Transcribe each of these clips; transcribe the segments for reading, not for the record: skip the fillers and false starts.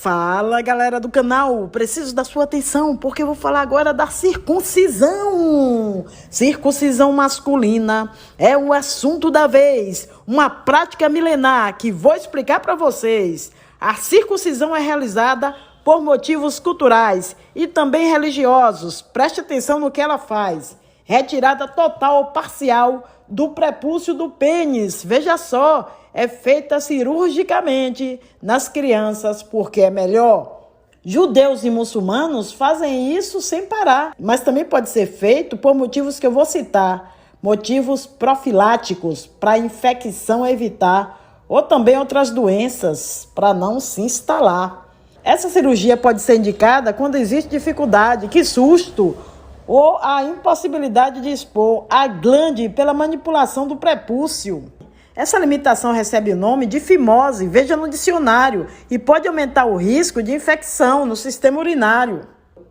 Fala, galera do canal, preciso da sua atenção porque eu vou falar agora da circuncisão. Circuncisão masculina é o assunto da vez, uma prática milenar que vou explicar para vocês. A circuncisão é realizada por motivos culturais e também religiosos. Preste atenção no que ela faz. Retirada total ou parcial do prepúcio do pênis. Veja só, é feita cirurgicamente nas crianças porque é melhor. Judeus e muçulmanos fazem isso sem parar, mas também pode ser feito por motivos que eu vou citar. Motivos profiláticos, para infecção evitar, ou também outras doenças, para não se instalar. Essa cirurgia pode ser indicada quando existe dificuldade, que susto, ou a impossibilidade de expor a glande pela manipulação do prepúcio. Essa limitação recebe o nome de fimose, veja no dicionário, e pode aumentar o risco de infecção no sistema urinário.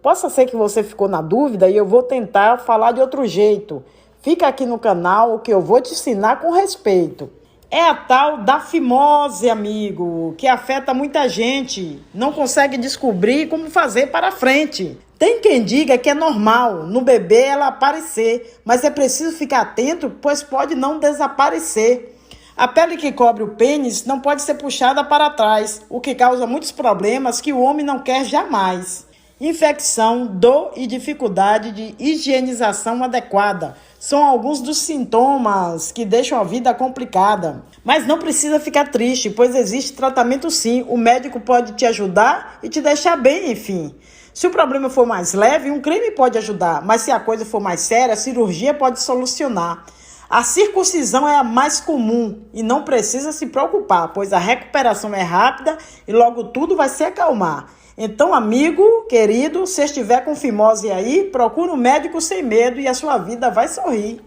Possa ser que você ficou na dúvida e eu vou tentar falar de outro jeito. Fica aqui no canal que eu vou te ensinar com respeito. É a tal da fimose, amigo, que afeta muita gente. Não consegue descobrir como fazer para frente. Tem quem diga que é normal no bebê ela aparecer, mas é preciso ficar atento, pois pode não desaparecer. A pele que cobre o pênis não pode ser puxada para trás, o que causa muitos problemas que o homem não quer jamais. Infecção, dor e dificuldade de higienização adequada são alguns dos sintomas que deixam a vida complicada. Mas não precisa ficar triste, pois existe tratamento sim. O médico pode te ajudar e te deixar bem, enfim. Se o problema for mais leve, um creme pode ajudar, mas se a coisa for mais séria, a cirurgia pode solucionar. A circuncisão é a mais comum e não precisa se preocupar, pois a recuperação é rápida e logo tudo vai se acalmar. Então, amigo, querido, se estiver com fimose aí, procure um médico sem medo e a sua vida vai sorrir.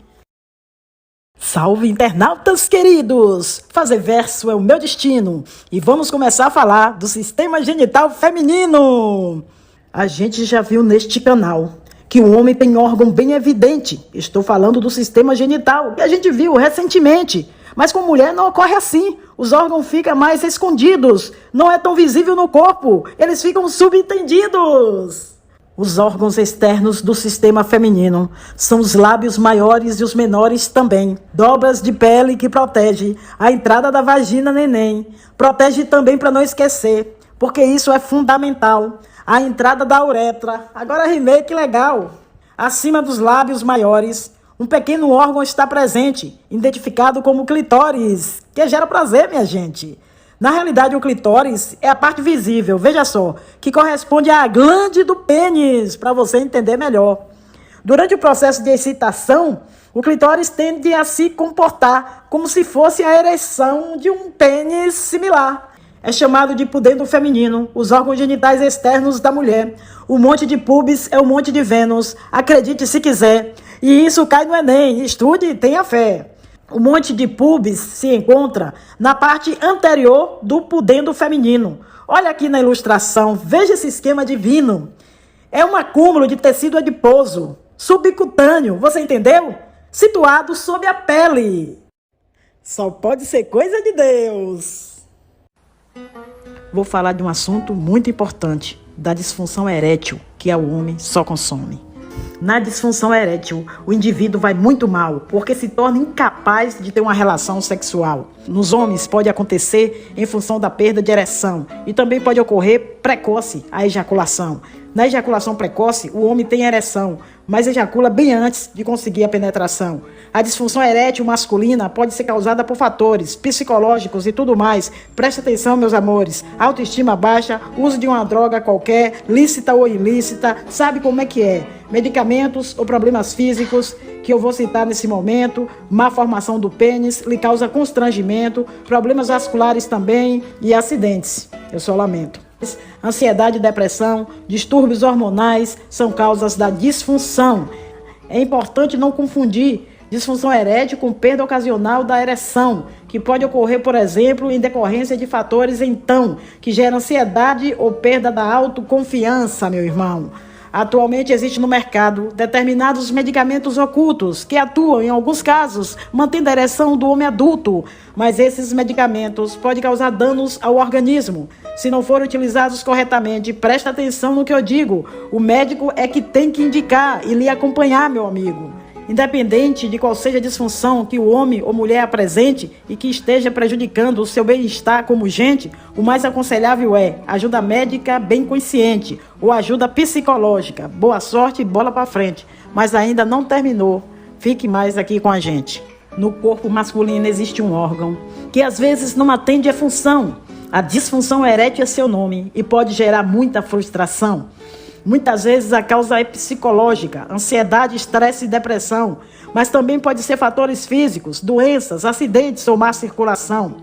Salve, internautas queridos! Fazer verso é o meu destino e vamos começar a falar do sistema genital feminino. A gente já viu neste canal que o homem tem órgão bem evidente. Estou falando do sistema genital, que a gente viu recentemente. Mas com mulher não ocorre assim. Os órgãos ficam mais escondidos. Não é tão visível no corpo. Eles ficam subentendidos. Os órgãos externos do sistema feminino são os lábios maiores e os menores também. Dobras de pele que protege a entrada da vagina neném. Protege também para não esquecer, porque isso é fundamental. A entrada da uretra. Agora rimei, que legal. Acima dos lábios maiores, um pequeno órgão está presente, identificado como clitóris, que gera prazer, minha gente. Na realidade, o clitóris é a parte visível, veja só, que corresponde à glande do pênis, para você entender melhor. Durante o processo de excitação, o clitóris tende a se comportar como se fosse a ereção de um pênis similar. É chamado de pudendo feminino, os órgãos genitais externos da mulher. O monte de pubis é o monte de Vênus, acredite se quiser. E isso cai no Enem, estude e tenha fé. O monte de pubis se encontra na parte anterior do pudendo feminino. Olha aqui na ilustração, veja esse esquema divino. É um acúmulo de tecido adiposo, subcutâneo, você entendeu? Situado sob a pele. Só pode ser coisa de Deus. Vou falar de um assunto muito importante, da disfunção erétil, que o homem só consome. Na disfunção erétil, o indivíduo vai muito mal, porque se torna incapaz de ter uma relação sexual. Nos homens pode acontecer em função da perda de ereção e também pode ocorrer precoce a ejaculação. Na ejaculação precoce, o homem tem ereção, mas ejacula bem antes de conseguir a penetração. A disfunção erétil masculina pode ser causada por fatores psicológicos e tudo mais. Preste atenção, meus amores. Autoestima baixa, uso de uma droga qualquer, lícita ou ilícita, sabe como é que é? Medicamentos ou problemas físicos, que eu vou citar nesse momento, má formação do pênis, lhe causa constrangimento, problemas vasculares também e acidentes. Eu só lamento. Ansiedade e depressão, distúrbios hormonais são causas da disfunção. É importante não confundir disfunção erétil com perda ocasional da ereção, que pode ocorrer, por exemplo, em decorrência de fatores, então, que geram ansiedade ou perda da autoconfiança, meu irmão. Atualmente existe no mercado determinados medicamentos ocultos que atuam, em alguns casos, mantendo a ereção do homem adulto, mas esses medicamentos podem causar danos ao organismo. Se não forem utilizados corretamente, presta atenção no que eu digo, o médico é que tem que indicar e lhe acompanhar, meu amigo. Independente de qual seja a disfunção que o homem ou mulher apresente e que esteja prejudicando o seu bem-estar como gente, o mais aconselhável é ajuda médica bem consciente ou ajuda psicológica. Boa sorte e bola para frente. Mas ainda não terminou. Fique mais aqui com a gente. No corpo masculino existe um órgão que às vezes não atende à função. A disfunção erétil é seu nome e pode gerar muita frustração. Muitas vezes a causa é psicológica, ansiedade, estresse e depressão, mas também pode ser fatores físicos, doenças, acidentes ou má circulação.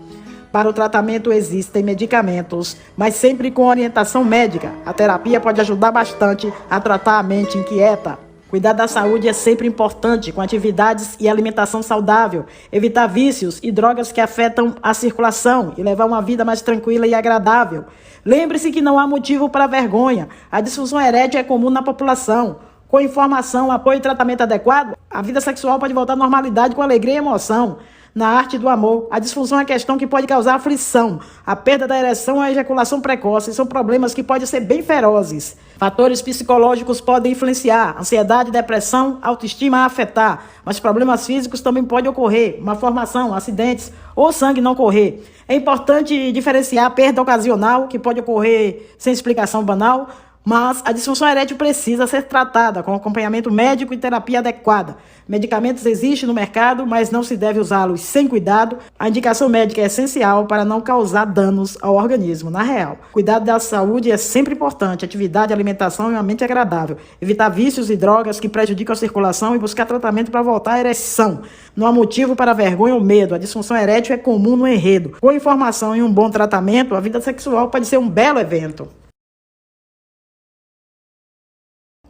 Para o tratamento existem medicamentos, mas sempre com orientação médica. A terapia pode ajudar bastante a tratar a mente inquieta. Cuidar da saúde é sempre importante, com atividades e alimentação saudável, evitar vícios e drogas que afetam a circulação e levar uma vida mais tranquila e agradável. Lembre-se que não há motivo para vergonha. A disfunção erétil é comum na população. Com informação, apoio e tratamento adequado, a vida sexual pode voltar à normalidade com alegria e emoção. Na arte do amor, a disfunção é questão que pode causar aflição. A perda da ereção ou a ejaculação precoce são problemas que podem ser bem ferozes. Fatores psicológicos podem influenciar, ansiedade, depressão, autoestima afetar, mas problemas físicos também podem ocorrer, malformação, acidentes ou sangue não correr. É importante diferenciar a perda ocasional, que pode ocorrer sem explicação banal, mas a disfunção erétil precisa ser tratada com acompanhamento médico e terapia adequada. Medicamentos existem no mercado, mas não se deve usá-los sem cuidado. A indicação médica é essencial para não causar danos ao organismo, na real. Cuidado da saúde é sempre importante, atividade, alimentação e uma mente agradável. Evitar vícios e drogas que prejudicam a circulação e buscar tratamento para voltar à ereção. Não há motivo para vergonha ou medo. A disfunção erétil é comum no enredo. Com informação e um bom tratamento, a vida sexual pode ser um belo evento.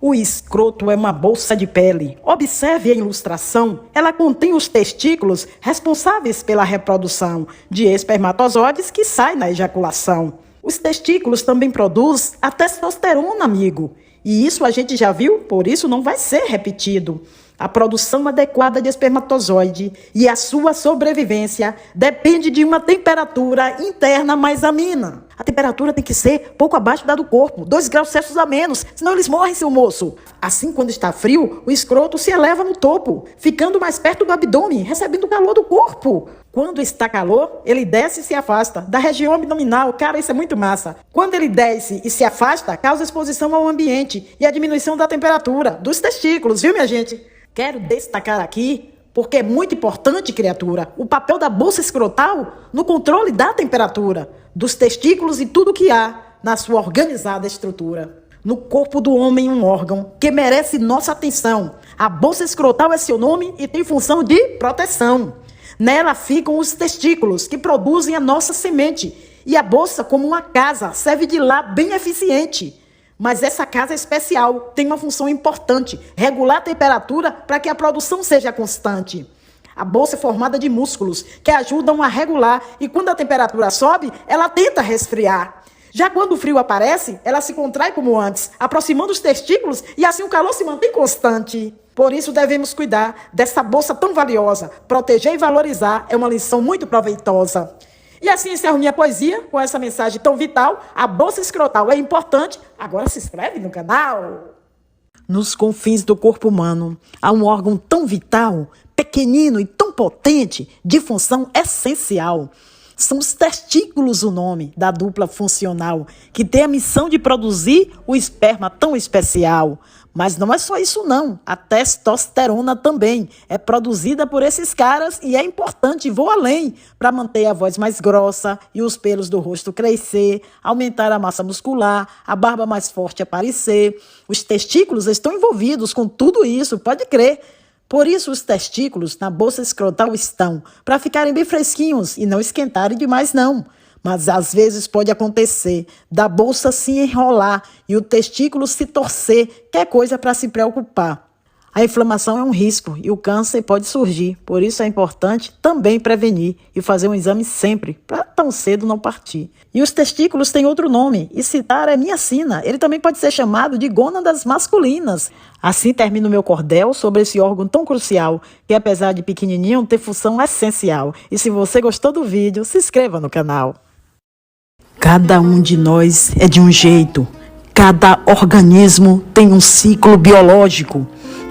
O escroto é uma bolsa de pele. Observe a ilustração. Ela contém os testículos responsáveis pela reprodução de espermatozoides que saem na ejaculação. Os testículos também produzem a testosterona, amigo. E isso a gente já viu, por isso não vai ser repetido. A produção adequada de espermatozoide e a sua sobrevivência depende de uma temperatura interna mais amena. A temperatura tem que ser pouco abaixo da do corpo, 2 graus Celsius a menos, senão eles morrem, seu moço. Assim, quando está frio, o escroto se eleva no topo, ficando mais perto do abdômen, recebendo o calor do corpo. Quando está calor, ele desce e se afasta da região abdominal. Cara, isso é muito massa. Quando ele desce e se afasta, causa exposição ao ambiente e a diminuição da temperatura dos testículos, viu, minha gente? Quero destacar aqui, porque é muito importante, criatura, o papel da bolsa escrotal no controle da temperatura, dos testículos e tudo que há na sua organizada estrutura. No corpo do homem, um órgão que merece nossa atenção. A bolsa escrotal é seu nome e tem função de proteção. Nela ficam os testículos, que produzem a nossa semente. E a bolsa, como uma casa, serve de lar bem eficiente. Mas essa casa é especial, tem uma função importante, regular a temperatura para que a produção seja constante. A bolsa é formada de músculos que ajudam a regular e quando a temperatura sobe, ela tenta resfriar. Já quando o frio aparece, ela se contrai como antes, aproximando os testículos e assim o calor se mantém constante. Por isso devemos cuidar dessa bolsa tão valiosa. Proteger e valorizar é uma lição muito proveitosa. E assim encerro minha poesia com essa mensagem tão vital. A bolsa escrotal é importante. Agora se inscreve no canal. Nos confins do corpo humano, há um órgão tão vital, pequenino e tão potente, de função essencial. São os testículos o nome da dupla funcional, que tem a missão de produzir o esperma tão especial. Mas não é só isso não, a testosterona também é produzida por esses caras e é importante, vou além, para manter a voz mais grossa e os pelos do rosto crescer, aumentar a massa muscular, a barba mais forte aparecer. Os testículos estão envolvidos com tudo isso, pode crer. Por isso os testículos na bolsa escrotal estão, para ficarem bem fresquinhos e não esquentarem demais não. Mas às vezes pode acontecer da bolsa se enrolar e o testículo se torcer, que é coisa para se preocupar. A inflamação é um risco e o câncer pode surgir. Por isso é importante também prevenir e fazer um exame sempre, para tão cedo não partir. E os testículos têm outro nome, e citar é miacina. Ele também pode ser chamado de gônadas masculinas. Assim termina o meu cordel sobre esse órgão tão crucial, que apesar de pequenininho, tem função essencial. E se você gostou do vídeo, se inscreva no canal. Cada um de nós é de um jeito. Cada organismo tem um ciclo biológico.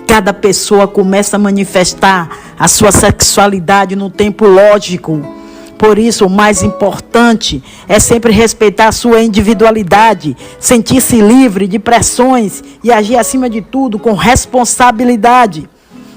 Cada pessoa começa a manifestar a sua sexualidade no tempo lógico. Por isso, o mais importante é sempre respeitar a sua individualidade, sentir-se livre de pressões e agir, acima de tudo, com responsabilidade.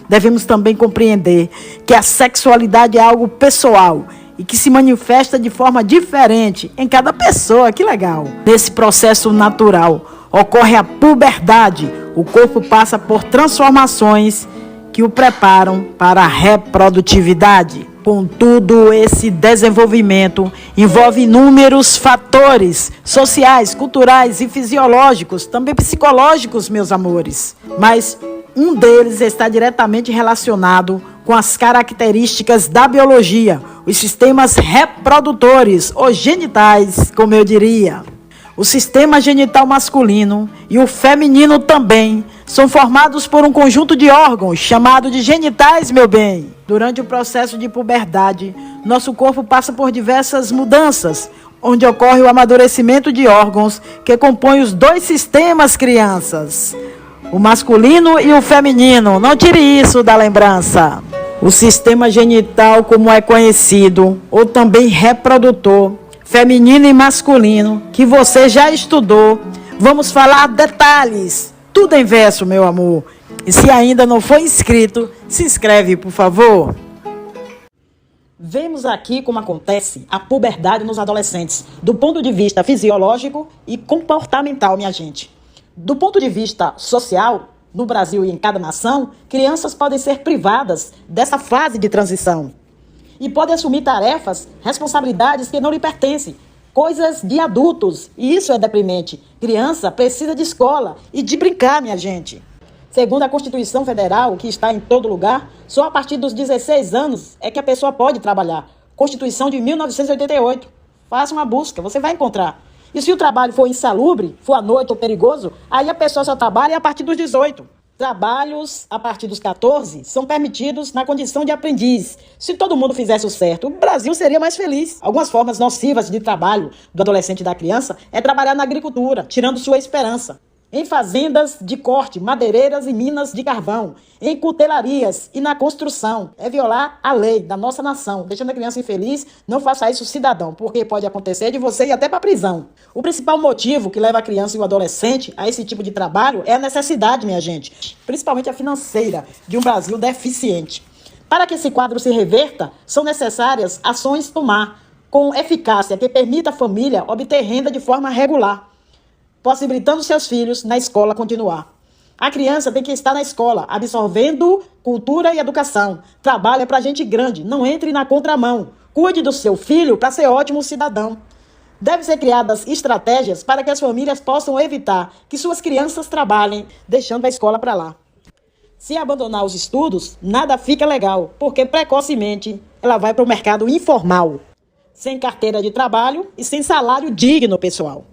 Devemos também compreender que a sexualidade é algo pessoal e que se manifesta de forma diferente em cada pessoa. Que legal! Nesse processo natural, ocorre a puberdade. O corpo passa por transformações que o preparam para a reprodutividade. Contudo, esse desenvolvimento envolve inúmeros fatores sociais, culturais e fisiológicos, também psicológicos, meus amores. Mas um deles está diretamente relacionado com as características da biologia, os sistemas reprodutores, ou genitais, como eu diria. O sistema genital masculino e o feminino também são formados por um conjunto de órgãos chamado de genitais, meu bem. Durante o processo de puberdade, nosso corpo passa por diversas mudanças, onde ocorre o amadurecimento de órgãos que compõem os dois sistemas, crianças. O masculino e o feminino, não tire isso da lembrança. O sistema genital, como é conhecido, ou também reprodutor, feminino e masculino, que você já estudou. Vamos falar detalhes. Tudo em verso, meu amor. E se ainda não foi inscrito, se inscreve, por favor. Vemos aqui como acontece a puberdade nos adolescentes, do ponto de vista fisiológico e comportamental, minha gente. Do ponto de vista social, no Brasil e em cada nação, crianças podem ser privadas dessa fase de transição. E pode assumir tarefas, responsabilidades que não lhe pertencem, coisas de adultos. E isso é deprimente. Criança precisa de escola e de brincar, minha gente. Segundo a Constituição Federal, que está em todo lugar, só a partir dos 16 anos é que a pessoa pode trabalhar. Constituição de 1988. Faça uma busca, você vai encontrar. E se o trabalho for insalubre, for à noite ou perigoso, aí a pessoa só trabalha a partir dos 18. Trabalhos a partir dos 14 são permitidos na condição de aprendiz. Se todo mundo fizesse o certo, o Brasil seria mais feliz. Algumas formas nocivas de trabalho do adolescente e da criança é trabalhar na agricultura, tirando sua esperança. Em fazendas de corte, madeireiras e minas de carvão, em cutelarias e na construção. É violar a lei da nossa nação, deixando a criança infeliz. Não faça isso, cidadão, porque pode acontecer de você ir até para a prisão. O principal motivo que leva a criança e o adolescente a esse tipo de trabalho é a necessidade, minha gente, principalmente a financeira, de um Brasil deficiente. Para que esse quadro se reverta, são necessárias ações tomar com eficácia que permita à família obter renda de forma regular, possibilitando seus filhos na escola continuar. A criança tem que estar na escola, absorvendo cultura e educação. Trabalha para gente grande, não entre na contramão. Cuide do seu filho para ser ótimo cidadão. Devem ser criadas estratégias para que as famílias possam evitar que suas crianças trabalhem, deixando a escola para lá. Se abandonar os estudos, nada fica legal, porque precocemente ela vai para o mercado informal, sem carteira de trabalho e sem salário digno, pessoal.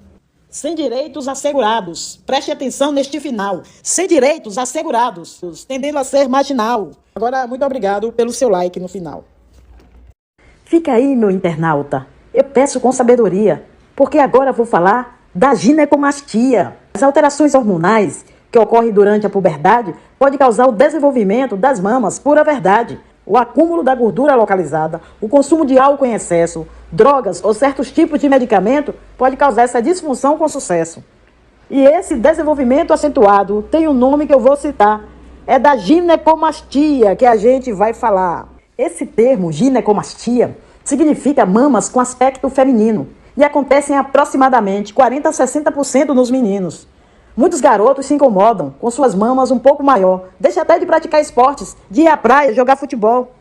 Sem direitos assegurados. Preste atenção neste final. Sem direitos assegurados, tendendo a ser marginal. Agora, muito obrigado pelo seu like no final. Fica aí, meu internauta. Eu peço com sabedoria, porque agora vou falar da ginecomastia. As alterações hormonais que ocorrem durante a puberdade podem causar o desenvolvimento das mamas, pura verdade. O acúmulo da gordura localizada, o consumo de álcool em excesso, drogas ou certos tipos de medicamento pode causar essa disfunção com sucesso. E esse desenvolvimento acentuado tem um nome que eu vou citar. É da ginecomastia que a gente vai falar. Esse termo, ginecomastia, significa mamas com aspecto feminino e acontece em aproximadamente 40% a 60% nos meninos. Muitos garotos se incomodam com suas mamas um pouco maior, deixam até de praticar esportes, de ir à praia, jogar futebol.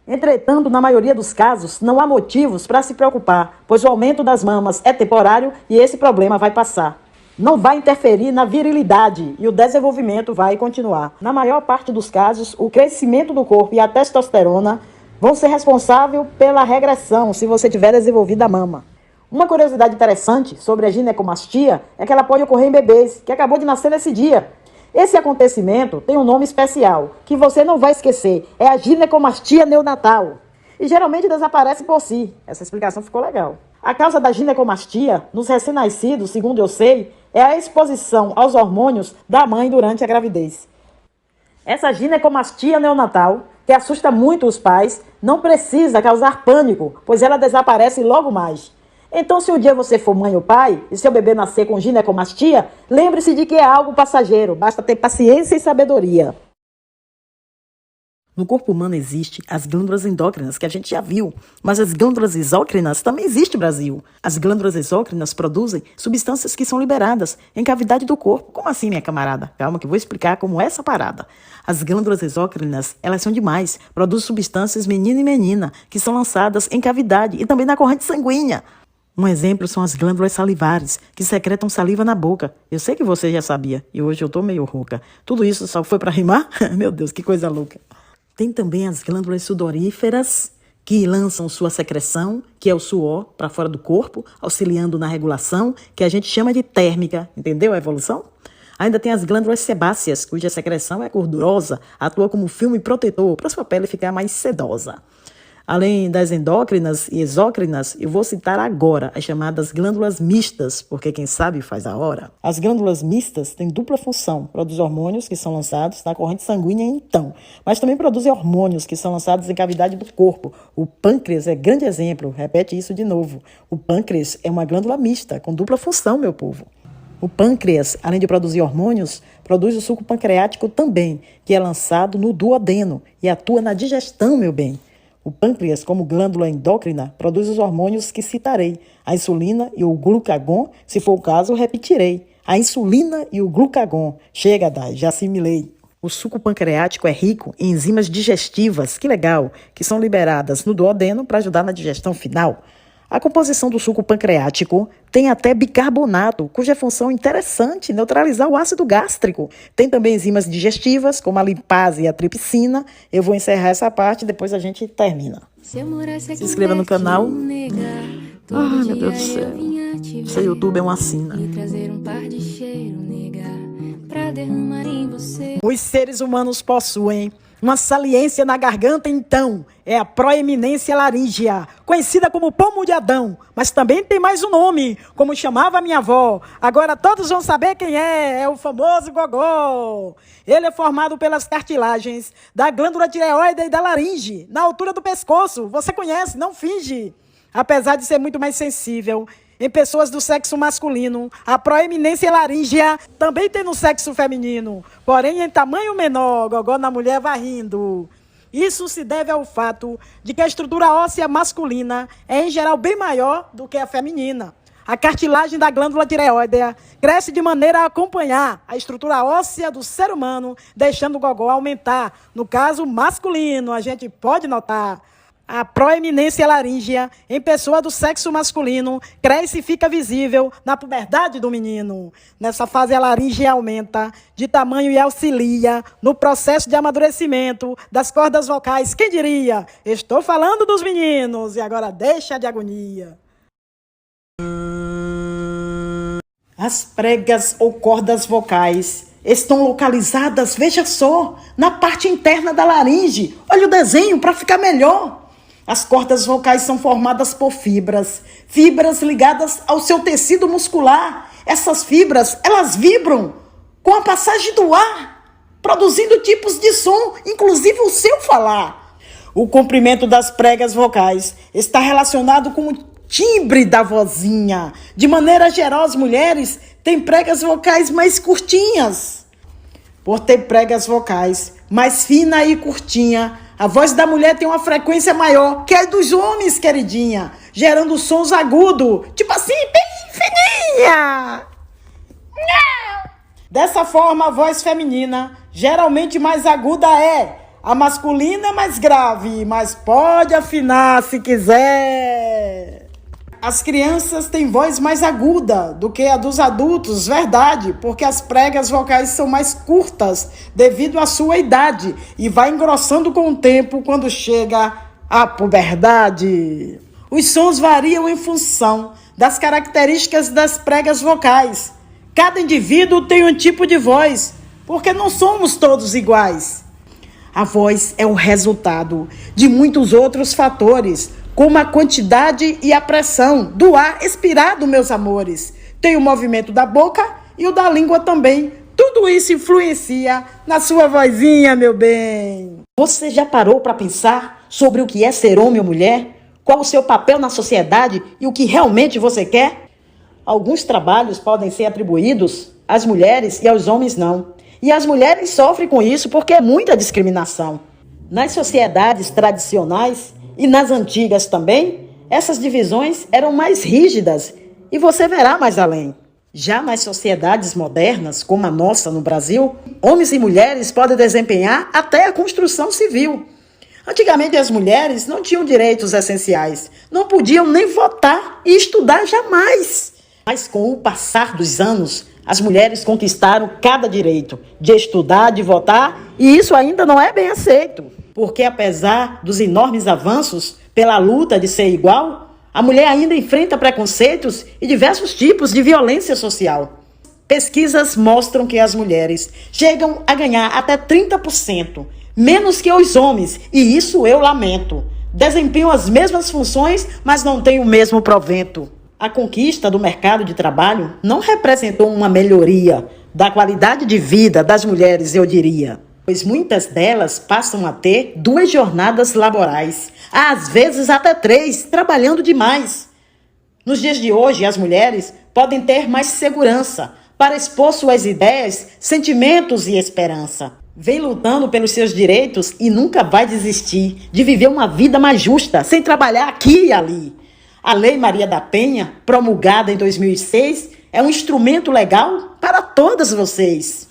Entretanto, na maioria dos casos, não há motivos para se preocupar, pois o aumento das mamas é temporário e esse problema vai passar. não vai interferir na virilidade e o desenvolvimento vai continuar. Na maior parte dos casos, o crescimento do corpo e a testosterona vão ser responsáveis pela regressão se você tiver desenvolvido a mama. Uma curiosidade interessante sobre a ginecomastia é que ela pode ocorrer em bebês que acabou de nascer nesse dia. Esse acontecimento tem um nome especial, que você não vai esquecer, é a ginecomastia neonatal. E geralmente desaparece por si. Essa explicação ficou legal. A causa da ginecomastia nos recém-nascidos, segundo eu sei, é a exposição aos hormônios da mãe durante a gravidez. Essa ginecomastia neonatal, que assusta muito os pais, não precisa causar pânico, pois ela desaparece logo mais. Então, se um dia você for mãe ou pai e seu bebê nascer com ginecomastia, lembre-se de que é algo passageiro, basta ter paciência e sabedoria. No corpo humano existem as glândulas endócrinas, que a gente já viu, mas as glândulas exócrinas também existem no Brasil. As glândulas exócrinas produzem substâncias que são liberadas em cavidade do corpo. Como assim, minha camarada? Calma que eu vou explicar como é essa parada. As glândulas exócrinas, elas são demais, produzem substâncias menina e menina, que são lançadas em cavidade e também na corrente sanguínea. Um exemplo são as glândulas salivares, que secretam saliva na boca. Eu sei que você já sabia, e hoje eu tô meio rouca. Tudo isso só foi para rimar? Meu Deus, que coisa louca. Tem também as glândulas sudoríferas, que lançam sua secreção, que é o suor, para fora do corpo, auxiliando na regulação, que a gente chama de térmica. Entendeu a evolução? Ainda tem as glândulas sebáceas, cuja secreção é gordurosa, atua como filme protetor para sua pele ficar mais sedosa. Além das endócrinas e exócrinas, eu vou citar agora as chamadas glândulas mistas, porque quem sabe faz a hora. As glândulas mistas têm dupla função, produzem hormônios que são lançados na corrente sanguínea então, mas também produzem hormônios que são lançados em cavidade do corpo. O pâncreas é grande exemplo, repete isso de novo. O pâncreas é uma glândula mista, com dupla função, meu povo. O pâncreas, além de produzir hormônios, produz o suco pancreático também, que é lançado no duodeno e atua na digestão, meu bem. O pâncreas, como glândula endócrina, produz os hormônios que citarei, a insulina e o glucagon, se for o caso, repetirei. A insulina e o glucagon. Chega, Dai, já assimilei. O suco pancreático é rico em enzimas digestivas, que legal, que são liberadas no duodeno para ajudar na digestão final. A composição do suco pancreático tem até bicarbonato, cuja função é interessante, neutralizar o ácido gástrico. Tem também enzimas digestivas, como a lipase e a tripsina. Eu vou encerrar essa parte e depois a gente termina. Se inscreva no canal. Ai, meu Deus do céu. Seu YouTube é uma sina. Os seres humanos possuem uma saliência na garganta, então, é a proeminência laríngea, conhecida como pomo de Adão, mas também tem mais um nome, como chamava minha avó. Agora todos vão saber quem é o famoso gogó. Ele é formado pelas cartilagens da glândula tireoide e da laringe, na altura do pescoço. Você conhece, não finge. Apesar de ser muito mais sensível em pessoas do sexo masculino, a proeminência laríngea também tem no sexo feminino, porém em tamanho menor, gogó na mulher vai rindo. Isso se deve ao fato de que a estrutura óssea masculina é, em geral, bem maior do que a feminina. A cartilagem da glândula tireoide cresce de maneira a acompanhar a estrutura óssea do ser humano, deixando o gogó aumentar. No caso masculino, a gente pode notar. A proeminência laríngea em pessoa do sexo masculino cresce e fica visível na puberdade do menino. Nessa fase, a laringe aumenta de tamanho e auxilia no processo de amadurecimento das cordas vocais. Quem diria? Estou falando dos meninos e agora deixa de agonia. As pregas ou cordas vocais estão localizadas, veja só, na parte interna da laringe. Olha o desenho para ficar melhor. As cordas vocais são formadas por fibras ligadas ao seu tecido muscular. Essas fibras, elas vibram com a passagem do ar, produzindo tipos de som, inclusive o seu falar. O comprimento das pregas vocais está relacionado com o timbre da vozinha. De maneira geral, as mulheres têm pregas vocais mais curtinhas. Por ter pregas vocais mais fina e curtinha, a voz da mulher tem uma frequência maior que a dos homens, queridinha, gerando sons agudos, tipo assim, bem fininha. Dessa forma, a voz feminina, geralmente mais aguda é. A masculina é mais grave, mas pode afinar se quiser. As crianças têm voz mais aguda do que a dos adultos, verdade, porque as pregas vocais são mais curtas devido à sua idade e vai engrossando com o tempo quando chega à puberdade. Os sons variam em função das características das pregas vocais. Cada indivíduo tem um tipo de voz, porque não somos todos iguais. A voz é o resultado de muitos outros fatores, como a quantidade e a pressão do ar expirado, meus amores. Tem o movimento da boca e o da língua também. Tudo isso influencia na sua vozinha, meu bem. Você já parou para pensar sobre o que é ser homem ou mulher? Qual o seu papel na sociedade e o que realmente você quer? Alguns trabalhos podem ser atribuídos às mulheres e aos homens não. E as mulheres sofrem com isso porque é muita discriminação. Nas sociedades tradicionais e nas antigas também, essas divisões eram mais rígidas e você verá mais além. Já nas sociedades modernas, como a nossa no Brasil, homens e mulheres podem desempenhar até a construção civil. Antigamente as mulheres não tinham direitos essenciais, não podiam nem votar e estudar jamais. Mas com o passar dos anos, as mulheres conquistaram cada direito de estudar, de votar, e isso ainda não é bem aceito. Porque apesar dos enormes avanços pela luta de ser igual, a mulher ainda enfrenta preconceitos e diversos tipos de violência social. Pesquisas mostram que as mulheres chegam a ganhar até 30%, menos que os homens, e isso eu lamento. Desempenham as mesmas funções, mas não têm o mesmo provento. A conquista do mercado de trabalho não representou uma melhoria da qualidade de vida das mulheres, eu diria. Pois muitas delas passam a ter 2 jornadas laborais, às vezes até 3, trabalhando demais. Nos dias de hoje, as mulheres podem ter mais segurança para expor suas ideias, sentimentos e esperança. Vem lutando pelos seus direitos e nunca vai desistir de viver uma vida mais justa, sem trabalhar aqui e ali. A Lei Maria da Penha, promulgada em 2006, é um instrumento legal para todas vocês.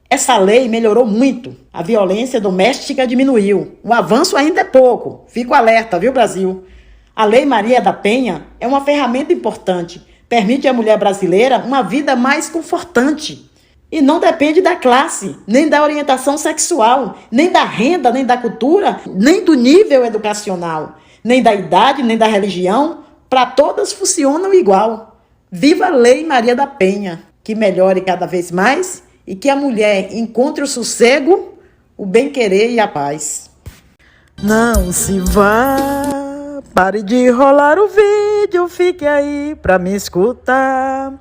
Essa lei melhorou muito. A violência doméstica diminuiu. O avanço ainda é pouco. Fico alerta, viu, Brasil? A Lei Maria da Penha é uma ferramenta importante. Permite à mulher brasileira uma vida mais confortante. E não depende da classe, nem da orientação sexual, nem da renda, nem da cultura, nem do nível educacional, nem da idade, nem da religião. Para todas funcionam igual. Viva a Lei Maria da Penha, que melhore cada vez mais e que a mulher encontre o sossego, o bem-querer e a paz. Não se vá, pare de rolar o vídeo, fique aí para me escutar.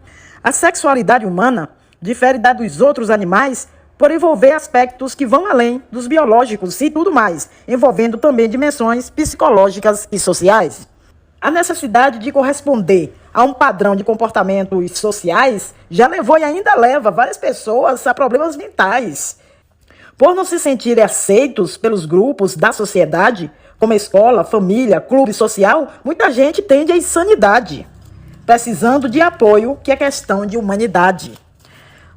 A sexualidade humana difere da dos outros animais por envolver aspectos que vão além dos biológicos e tudo mais, envolvendo também dimensões psicológicas e sociais. A necessidade de corresponder a um padrão de comportamentos sociais já levou e ainda leva várias pessoas a problemas mentais. Por não se sentirem aceitos pelos grupos da sociedade, como escola, família, clube social, muita gente tende à insanidade, precisando de apoio, que é questão de humanidade.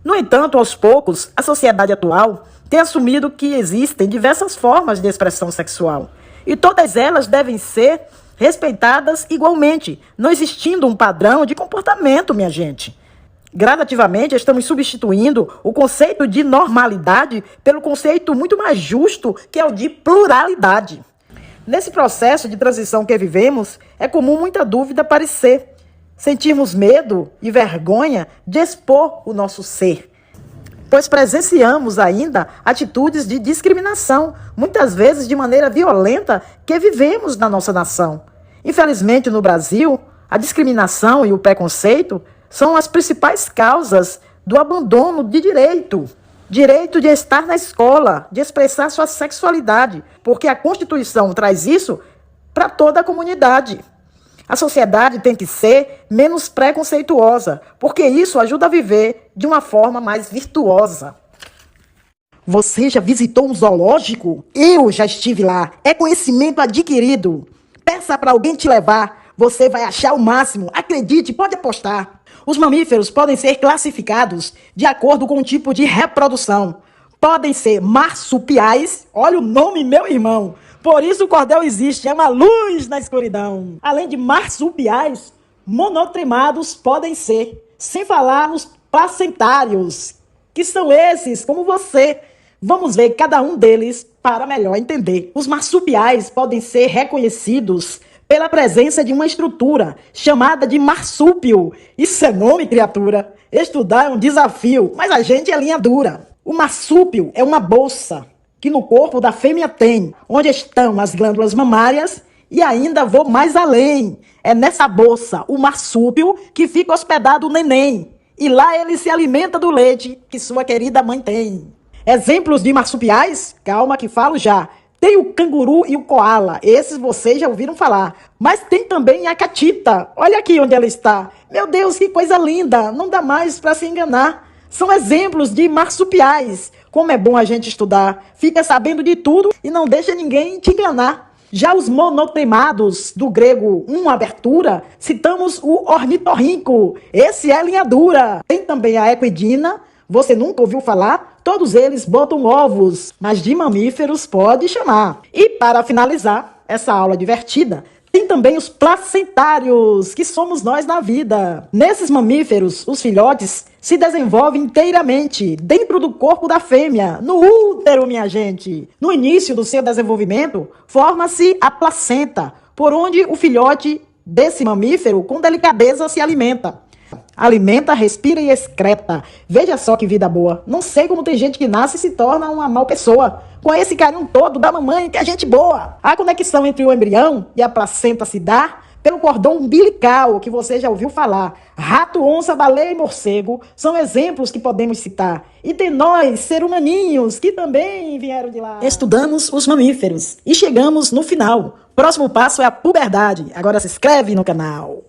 No entanto, aos poucos, a sociedade atual tem assumido que existem diversas formas de expressão sexual, e todas elas devem ser respeitadas igualmente, não existindo um padrão de comportamento, minha gente. Gradativamente, estamos substituindo o conceito de normalidade pelo conceito muito mais justo, que é o de pluralidade. Nesse processo de transição que vivemos, é comum muita dúvida aparecer. Sentirmos medo e vergonha de expor o nosso ser, pois presenciamos ainda atitudes de discriminação, muitas vezes de maneira violenta, que vivemos na nossa nação. Infelizmente, no Brasil, a discriminação e o preconceito são as principais causas do abandono de direito. Direito de estar na escola, de expressar sua sexualidade, porque a Constituição traz isso para toda a comunidade. A sociedade tem que ser menos preconceituosa, porque isso ajuda a viver de uma forma mais virtuosa. Você já visitou um zoológico? Eu já estive lá. É conhecimento adquirido. Peça para alguém te levar. Você vai achar o máximo. Acredite, pode apostar. Os mamíferos podem ser classificados de acordo com o tipo de reprodução. Podem ser marsupiais. Olha o nome, meu irmão. Por isso o cordel existe, é uma luz na escuridão. Além de marsupiais, monotremados podem ser, sem falar nos placentários, que são esses, como você. Vamos ver cada um deles para melhor entender. Os marsupiais podem ser reconhecidos pela presença de uma estrutura chamada de marsúpio. Isso é nome, criatura. Estudar é um desafio, mas a gente é linha dura. O marsúpio é uma bolsa que no corpo da fêmea tem, onde estão as glândulas mamárias, e ainda vou mais além. É nessa bolsa, o marsúpio, que fica hospedado o neném. E lá ele se alimenta do leite que sua querida mãe tem. Exemplos de marsupiais? Calma que falo já. Tem o canguru e o coala. Esses vocês já ouviram falar. Mas tem também a catita. Olha aqui onde ela está. Meu Deus, que coisa linda. Não dá mais para se enganar. São exemplos de marsupiais. Como é bom a gente estudar. Fica sabendo de tudo e não deixa ninguém te enganar. Já os monotremados, do grego abertura, citamos o ornitorrinco. Esse é linha dura. Tem também a equidina. Você nunca ouviu falar? Todos eles botam ovos, mas de mamíferos pode chamar. E para finalizar essa aula divertida, tem também os placentários, que somos nós na vida. Nesses mamíferos, os filhotes se desenvolvem inteiramente dentro do corpo da fêmea, no útero, minha gente. No início do seu desenvolvimento, forma-se a placenta, por onde o filhote desse mamífero, com delicadeza, se alimenta. Alimenta, respira e excreta. Veja só que vida boa. Não sei como tem gente que nasce e se torna uma mal pessoa. Com esse carinho todo da mamãe, que é gente boa. A conexão entre o embrião e a placenta se dá pelo cordão umbilical, que você já ouviu falar. Rato, onça, baleia e morcego são exemplos que podemos citar. E tem nós, ser humaninhos, que também vieram de lá. Estudamos os mamíferos e chegamos no final. Próximo passo é a puberdade. Agora se inscreve no canal.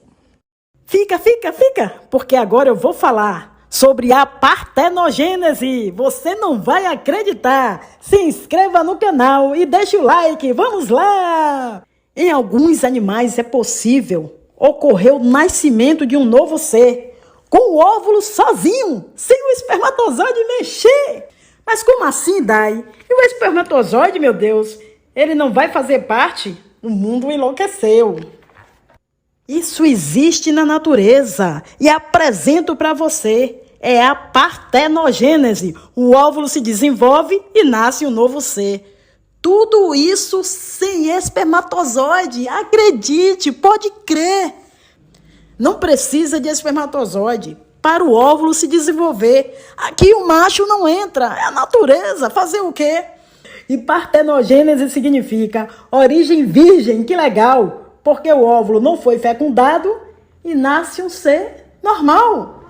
Fica, porque agora eu vou falar sobre a partenogênese. Você não vai acreditar. Se inscreva no canal e deixe o like. Vamos lá! Em alguns animais é possível ocorrer o nascimento de um novo ser, com o óvulo sozinho, sem o espermatozoide mexer. Mas como assim, Dai? E o espermatozoide, meu Deus, ele não vai fazer parte? O mundo enlouqueceu. Isso existe na natureza e apresento para você. É a partenogênese. O óvulo se desenvolve e nasce um novo ser. Tudo isso sem espermatozoide. Acredite, pode crer. Não precisa de espermatozoide para o óvulo se desenvolver. Aqui o macho não entra. É a natureza. Fazer o quê? E partenogênese significa origem virgem. Que legal! Porque o óvulo não foi fecundado e nasce um ser normal.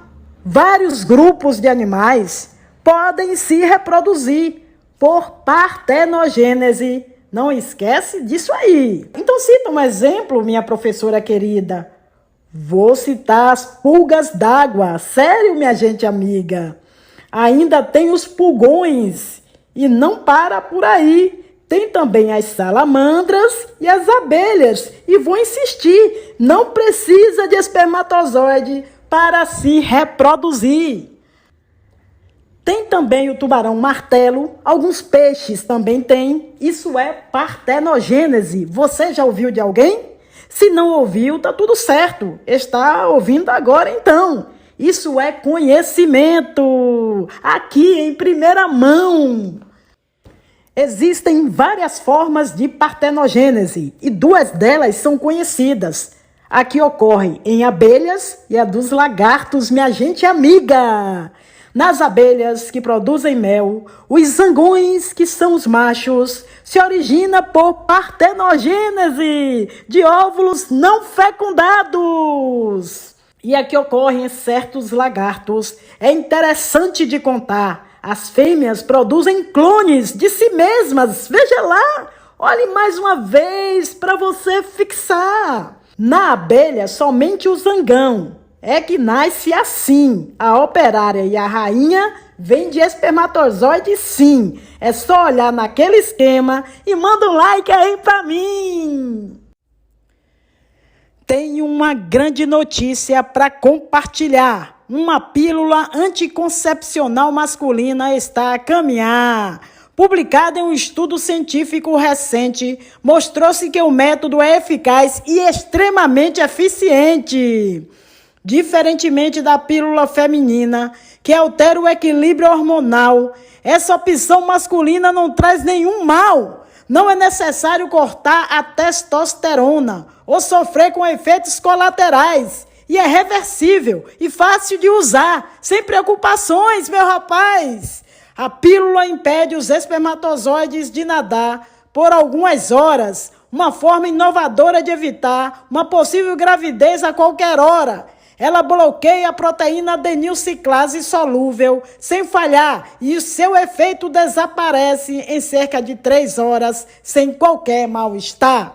Vários grupos de animais podem se reproduzir por partenogênese. Não esquece disso aí. Então cita um exemplo, minha professora querida. Vou citar as pulgas d'água. Sério, minha gente amiga. Ainda tem os pulgões. E não para por aí. Tem também as salamandras e as abelhas. E vou insistir, não precisa de espermatozoide para se reproduzir. Tem também o tubarão martelo, alguns peixes também têm. Isso é partenogênese. Você já ouviu de alguém? Se não ouviu, tá tudo certo. Está ouvindo agora então. Isso é conhecimento. Aqui em primeira mão. Existem várias formas de partenogênese e duas delas são conhecidas. A que ocorre em abelhas e a dos lagartos, minha gente amiga. Nas abelhas que produzem mel, os zangões, que são os machos, se origina por partenogênese de óvulos não fecundados. E a que ocorre em certos lagartos é interessante de contar. As fêmeas produzem clones de si mesmas. Veja lá, olhe mais uma vez para você fixar. Na abelha, somente o zangão é que nasce assim. A operária e a rainha vêm de espermatozoide, sim. É só olhar naquele esquema e manda um like aí para mim. Tenho uma grande notícia para compartilhar. Uma pílula anticoncepcional masculina está a caminhar. publicado em um estudo científico recente, mostrou-se que o método é eficaz e extremamente eficiente. Diferentemente da pílula feminina, que altera o equilíbrio hormonal, essa opção masculina não traz nenhum mal. Não é necessário cortar a testosterona ou sofrer com efeitos colaterais. E é reversível e fácil de usar, sem preocupações, meu rapaz. A pílula impede os espermatozoides de nadar por algumas horas, uma forma inovadora de evitar uma possível gravidez a qualquer hora. Ela bloqueia a proteína adenilciclase solúvel sem falhar e o seu efeito desaparece em cerca de 3 horas sem qualquer mal-estar.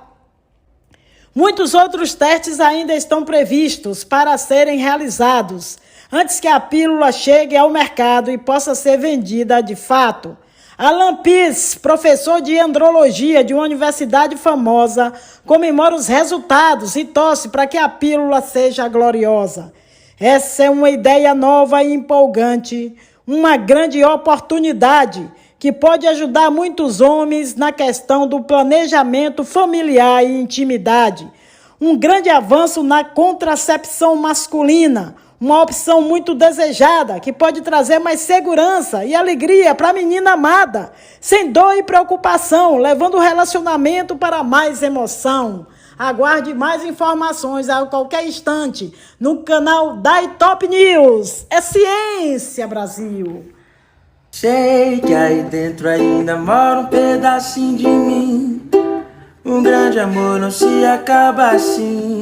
Muitos outros testes ainda estão previstos para serem realizados antes que a pílula chegue ao mercado e possa ser vendida de fato. Alan Pease, professor de andrologia de uma universidade famosa, comemora os resultados e torce para que a pílula seja gloriosa. Essa é uma ideia nova e empolgante, uma grande oportunidade que pode ajudar muitos homens na questão do planejamento familiar e intimidade. Um grande avanço na contracepção masculina, uma opção muito desejada que pode trazer mais segurança e alegria para a menina amada, sem dor e preocupação, levando o relacionamento para mais emoção. Aguarde mais informações a qualquer instante no canal Dai Top News. É ciência, Brasil! Sei que aí dentro ainda mora um pedacinho de mim. Um grande amor não se acaba assim.